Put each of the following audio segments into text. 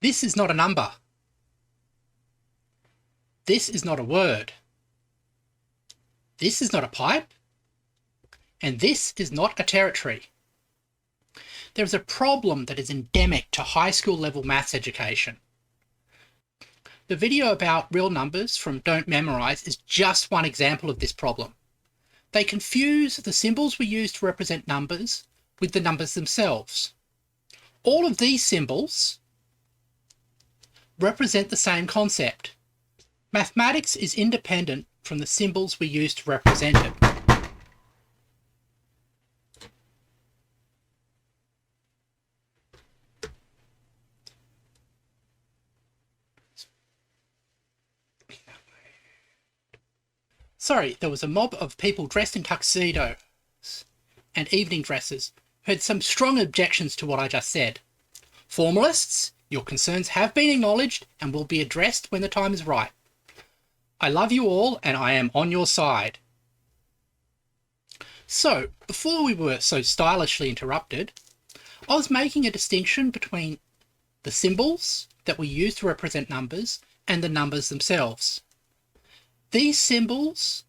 This is not a number. This is not a word. This is not a pipe. And this is not a territory. There is a problem that is endemic to high school level maths education. The video about real numbers from Don't Memorise is just one example of this problem. They confuse the symbols we use to represent numbers with the numbers themselves. All of these symbols represent the same concept. Mathematics is independent from the symbols we use to represent it. Sorry, there was a mob of people dressed in tuxedos and evening dresses who had some strong objections to what I just said. Formalists, your concerns have been acknowledged and will be addressed when the time is right. I love you all and I am on your side. So, before we were so stylishly interrupted, I was making a distinction between the symbols that we use to represent numbers and the numbers themselves. These symbols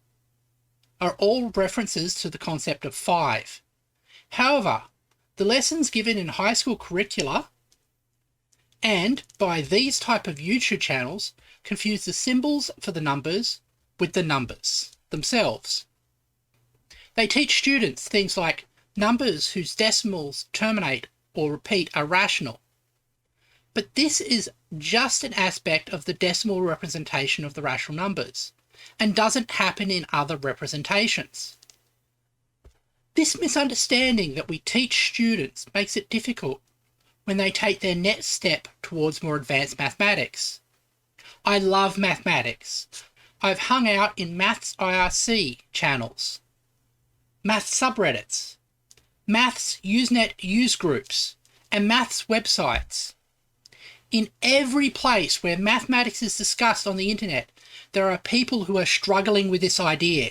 are all references to the concept of 5. However, the lessons given in high school curricula and by these type of YouTube channels confuse the symbols for the numbers with the numbers themselves. They teach students things like numbers whose decimals terminate or repeat are rational. But this is just an aspect of the decimal representation of the rational numbers, and doesn't happen in other representations. This misunderstanding that we teach students makes it difficult when they take their next step towards more advanced mathematics. I love mathematics. I've hung out in Maths IRC channels, Maths subreddits, Maths Usenet use groups, and Maths websites. In every place where mathematics is discussed on the internet, there are people who are struggling with this idea.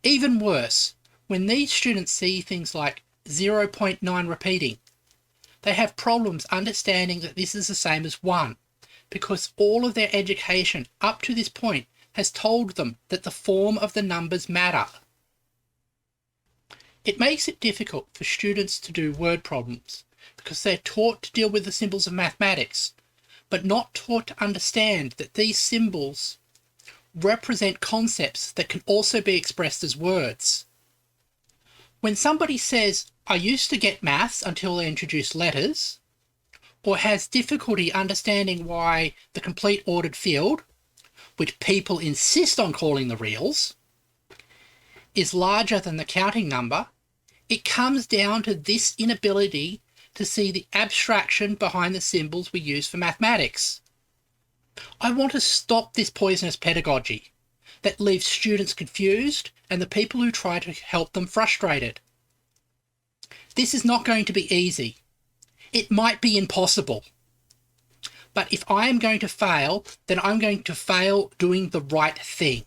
Even worse, when these students see things like 0.9 repeating, they have problems understanding that this is the same as 1, because all of their education up to this point has told them that the form of the numbers matter. It makes it difficult for students to do word problems, because they're taught to deal with the symbols of mathematics, but not taught to understand that these symbols represent concepts that can also be expressed as words. When somebody says, I used to get maths until they introduced letters, or has difficulty understanding why the complete ordered field, which people insist on calling the reals, is larger than the counting number, it comes down to this inability to see the abstraction behind the symbols we use for mathematics. I want to stop this poisonous pedagogy that leaves students confused and the people who try to help them frustrated. This is not going to be easy. It might be impossible. But if I am going to fail, then I'm going to fail doing the right thing.